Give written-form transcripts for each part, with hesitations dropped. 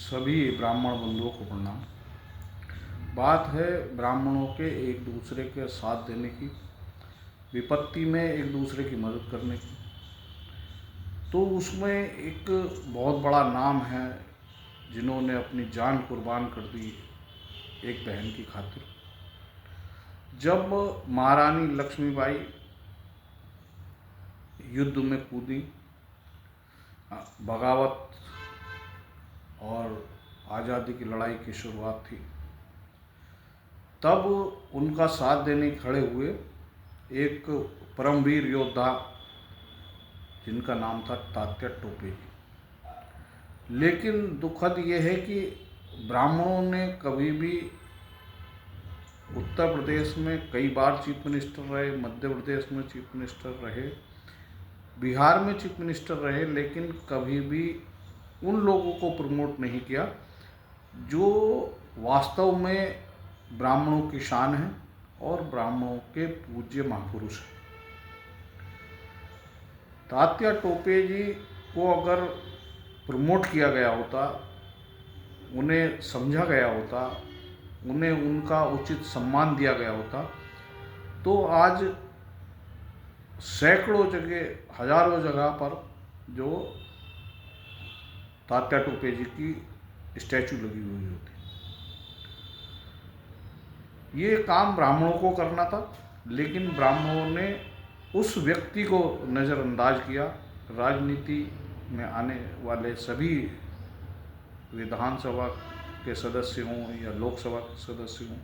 सभी ब्राह्मण बंधुओं को प्रणाम। बात है ब्राह्मणों के एक दूसरे के साथ देने की, विपत्ति में एक दूसरे की मदद करने की। तो उसमें एक बहुत बड़ा नाम है जिन्होंने अपनी जान कुर्बान कर दी एक बहन की खातिर। जब महारानी लक्ष्मीबाई युद्ध में कूदी, बगावत और आज़ादी की लड़ाई की शुरुआत थी, तब उनका साथ देने खड़े हुए एक परमवीर योद्धा जिनका नाम था तात्या टोपे जी। लेकिन दुखद यह है कि ब्राह्मणों ने कभी भी उत्तर प्रदेश में कई बार चीफ मिनिस्टर रहे, मध्य प्रदेश में चीफ मिनिस्टर रहे, बिहार में चीफ मिनिस्टर रहे, लेकिन कभी भी उन लोगों को प्रमोट नहीं किया जो वास्तव में ब्राह्मणों की शान है और ब्राह्मणों के पूज्य महापुरुष हैं। तात्या टोपे जी को अगर प्रमोट किया गया होता, उन्हें समझा गया होता, उन्हें उनका उचित सम्मान दिया गया होता, तो आज सैकड़ों जगह, हजारों जगह पर जो तात्या टोपे जी की स्टैचू लगी हुई होती। ये काम ब्राह्मणों को करना था, लेकिन ब्राह्मणों ने उस व्यक्ति को नज़रअंदाज किया। राजनीति में आने वाले सभी विधानसभा के सदस्य हों या लोकसभा के सदस्य हों,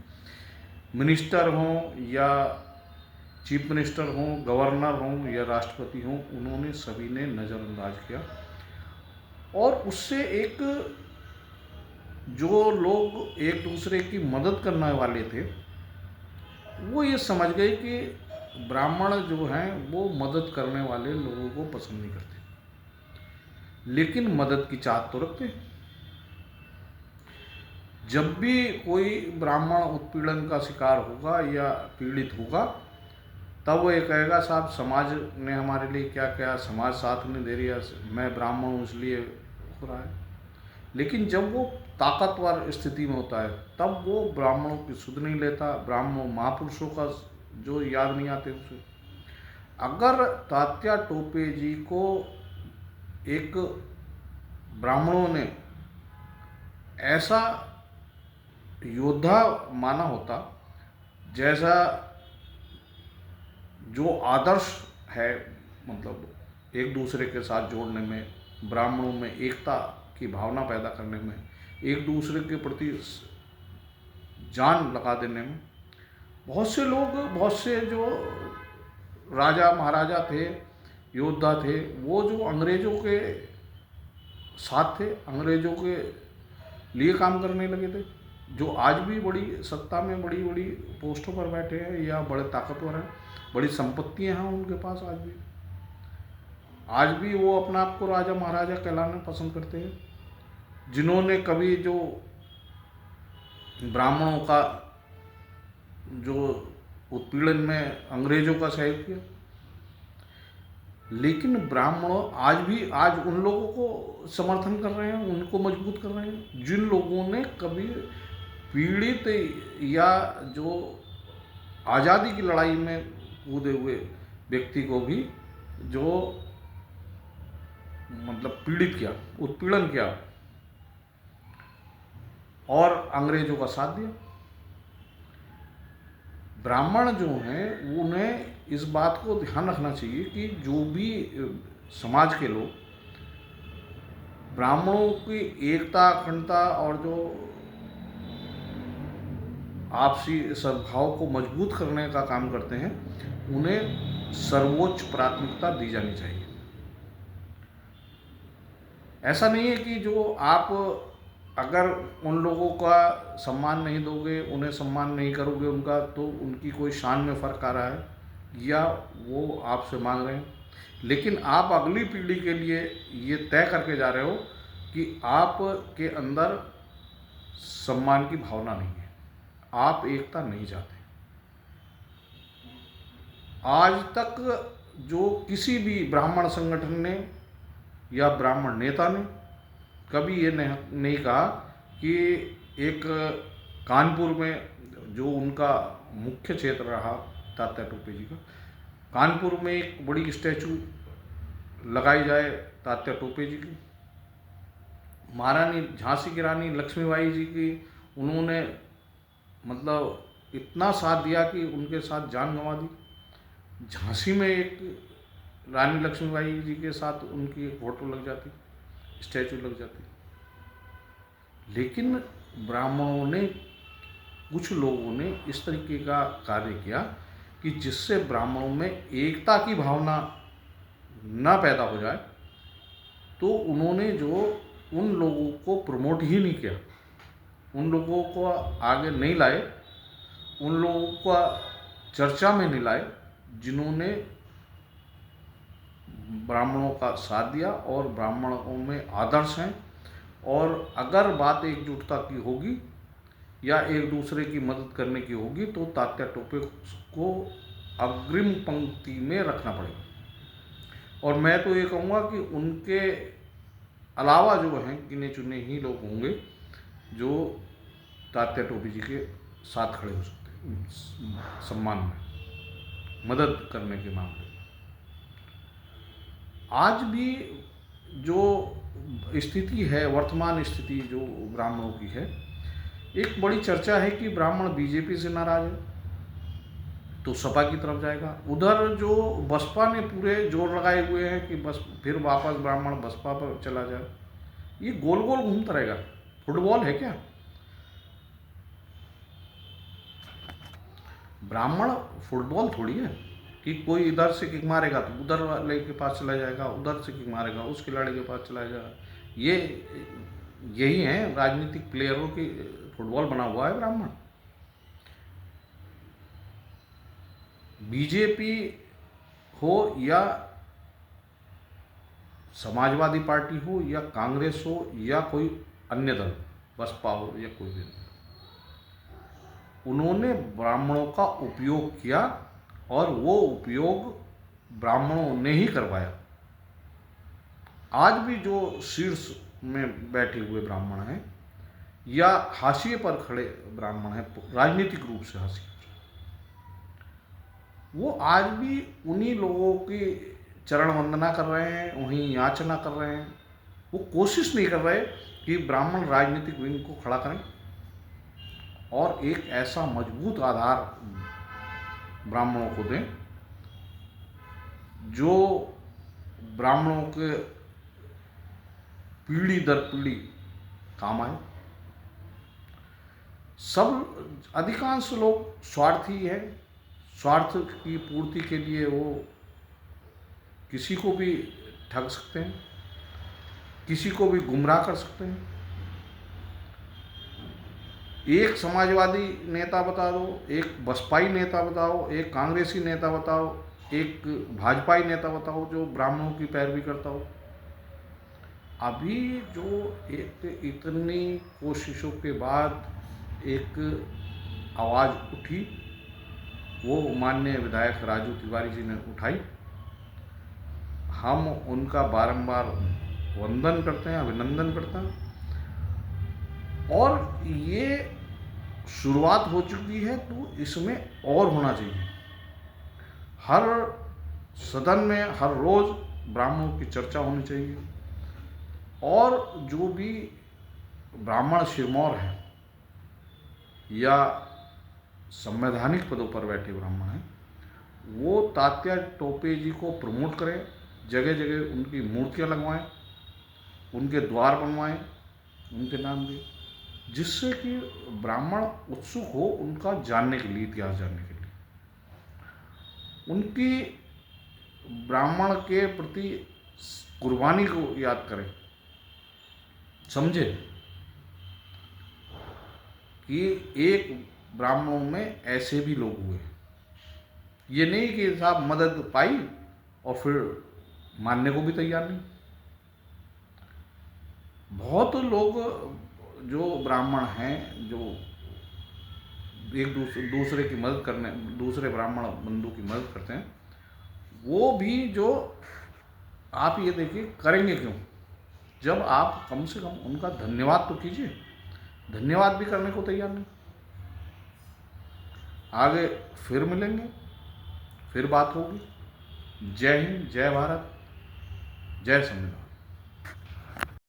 मिनिस्टर हों या चीफ मिनिस्टर हों, गवर्नर हों या राष्ट्रपति हों, उन्होंने सभी ने नज़रअंदाज किया। और उससे एक जो लोग एक दूसरे की मदद करने वाले थे, वो ये समझ गए कि ब्राह्मण जो हैं वो मदद करने वाले लोगों को पसंद नहीं करते, लेकिन मदद की चाहत तो रखते हैं। जब भी कोई ब्राह्मण उत्पीड़न का शिकार होगा या पीड़ित होगा, तब वो ये कहेगा साहब समाज ने हमारे लिए क्या किया, समाज साथ नहीं दे रही है, मैं ब्राह्मण हूँ इसलिए हो रहा है। लेकिन जब वो ताकतवर स्थिति में होता है, तब वो ब्राह्मणों की सुध नहीं लेता, ब्राह्मणों महापुरुषों का जो याद नहीं आते उसे। अगर तात्या टोपे जी को एक ब्राह्मणों ने ऐसा योद्धा माना होता, जैसा जो आदर्श है, मतलब एक दूसरे के साथ जोड़ने में, ब्राह्मणों में एकता की भावना पैदा करने में, एक दूसरे के प्रति जान लगा देने में, बहुत से लोग, बहुत से जो राजा महाराजा थे, योद्धा थे, वो जो अंग्रेजों के साथ थे, अंग्रेजों के लिए काम करने लगे थे, जो आज भी बड़ी सत्ता में, बड़ी बड़ी पोस्टों पर बैठे हैं या बड़े ताकतवर हैं, बड़ी संपत्तियां हैं उनके पास। आज भी वो अपना आप को राजा महाराजा कहलाना पसंद करते हैं, जिन्होंने कभी जो ब्राह्मणों का जो उत्पीड़न में अंग्रेजों का सहयोग किया। लेकिन ब्राह्मण आज उन लोगों को समर्थन कर रहे हैं, उनको मजबूत कर रहे हैं जिन लोगों ने कभी पीड़ित या जो आज़ादी की लड़ाई में कूदे हुए व्यक्ति को भी जो मतलब पीड़ित किया, उत्पीड़न किया और अंग्रेजों का साथ दिया। ब्राह्मण जो हैं उन्हें इस बात को ध्यान रखना चाहिए कि जो भी समाज के लोग ब्राह्मणों की एकता, अखंडता और जो आपसी सद्भाव को मजबूत करने का काम करते हैं, उन्हें सर्वोच्च प्राथमिकता दी जानी चाहिए। ऐसा नहीं है कि जो आप अगर उन लोगों का सम्मान नहीं दोगे, उन्हें सम्मान नहीं करोगे उनका, तो उनकी कोई शान में फ़र्क आ रहा है या वो आपसे मांग रहे हैं। लेकिन आप अगली पीढ़ी के लिए ये तय करके जा रहे हो कि आपके अंदर सम्मान की भावना नहीं है, आप एकता नहीं चाहते। आज तक जो किसी भी ब्राह्मण संगठन ने या ब्राह्मण नेता ने कभी ये नहीं कहा कि एक कानपुर में जो उनका मुख्य क्षेत्र रहा तात्या टोपे जी का, कानपुर में एक बड़ी स्टैचू लगाई जाए तात्या टोपे जी की। महारानी झांसी की रानी लक्ष्मीबाई जी की उन्होंने मतलब इतना साथ दिया कि उनके साथ जान गंवा दी। झांसी में एक रानी लक्ष्मीबाई जी के साथ उनकी एक फोटो लग जाती, स्टैचू लग जाती। लेकिन ब्राह्मणों ने, कुछ लोगों ने इस तरीके का कार्य किया कि जिससे ब्राह्मणों में एकता की भावना न पैदा हो जाए, तो उन्होंने जो उन लोगों को प्रमोट ही नहीं किया, उन लोगों को आगे नहीं लाए, उन लोगों का चर्चा में नहीं लाए जिन्होंने ब्राह्मणों का साथ दिया और ब्राह्मणों में आदर्श हैं। और अगर बात एकजुटता की होगी या एक दूसरे की मदद करने की होगी तो तात्या टोपे को अग्रिम पंक्ति में रखना पड़ेगा। और मैं तो ये कहूँगा कि उनके अलावा जो हैं गिने चुने ही लोग होंगे जो तात्या टोपे जी के साथ खड़े हो सकते हैं सम्मान में, मदद करने के मामले में। आज भी जो स्थिति है, वर्तमान स्थिति जो ब्राह्मणों की है, एक बड़ी चर्चा है कि ब्राह्मण बीजेपी से नाराज है तो सपा की तरफ जाएगा। उधर जो बसपा ने पूरे जोर लगाए हुए हैं कि बस फिर वापस ब्राह्मण बसपा पर चला जाए। ये गोल गोल घूमता रहेगा। फुटबॉल है क्या? ब्राह्मण फुटबॉल थोड़ी है कि कोई इधर से किक मारेगा तो उधर वाले के पास चला जाएगा, उधर से किक मारेगा उस खिलाड़ी के पास चला जाएगा। यही है राजनीतिक प्लेयरों की, फुटबॉल बना हुआ है ब्राह्मण। बीजेपी हो या समाजवादी पार्टी हो या कांग्रेस हो या कोई अन्य दल, बसपा हो या कोई भी, उन्होंने ब्राह्मणों का उपयोग किया और वो उपयोग ब्राह्मणों ने ही करवाया। आज भी जो शीर्ष में बैठे हुए ब्राह्मण हैं या हाशिए पर खड़े ब्राह्मण हैं, राजनीतिक रूप से हाशिए, वो आज भी उन्हीं लोगों की चरण वंदना कर रहे हैं, उन्हीं याचना कर रहे हैं। वो कोशिश नहीं कर रहे कि ब्राह्मण राजनीतिक विंग को खड़ा करें और एक ऐसा मजबूत आधार ब्राह्मणों को दें जो ब्राह्मणों के पीढ़ी दर पीढ़ी काम आए। सब अधिकांश लोग स्वार्थी हैं, स्वार्थ की पूर्ति के लिए वो किसी को भी ठग सकते हैं, किसी को भी गुमराह कर सकते हैं। एक समाजवादी नेता बता दो, एक बसपाई नेता बताओ, एक कांग्रेसी नेता बताओ, एक भाजपाई नेता बताओ जो ब्राह्मणों की पैरवी करता हो। अभी जो एक इतनी कोशिशों के बाद एक आवाज़ उठी, वो माननीय विधायक राजू तिवारी जी ने उठाई। हम उनका बारंबार वंदन करते हैं, अभिनंदन करते हैं। और ये शुरुआत हो चुकी है तो इसमें और होना चाहिए। हर सदन में हर रोज ब्राह्मणों की चर्चा होनी चाहिए और जो भी ब्राह्मण सिरमौर हैं या संवैधानिक पदों पर बैठे ब्राह्मण हैं, वो तात्या टोपे जी को प्रमोट करें, जगह जगह उनकी मूर्तियां लगवाएं, उनके द्वार बनवाएं, उनके नाम दें, जिससे कि ब्राह्मण उत्सुक हो उनका जानने के लिए, इतिहास जानने के लिए, उनकी ब्राह्मण के प्रति कुर्बानी को याद करें, समझे कि एक ब्राह्मणों में ऐसे भी लोग हुए। ये नहीं कि साहब मदद पाई और फिर मानने को भी तैयार नहीं। बहुत लोग जो ब्राह्मण हैं जो एक दूसरे की मदद करने, दूसरे ब्राह्मण बंधु की मदद करते हैं, वो भी जो आप ये देखिए करेंगे क्यों? जब आप कम से कम उनका धन्यवाद तो कीजिए। धन्यवाद भी करने को तैयार नहीं। आगे फिर मिलेंगे, फिर बात होगी। जय हिंद, जय भारत, जय संविधान।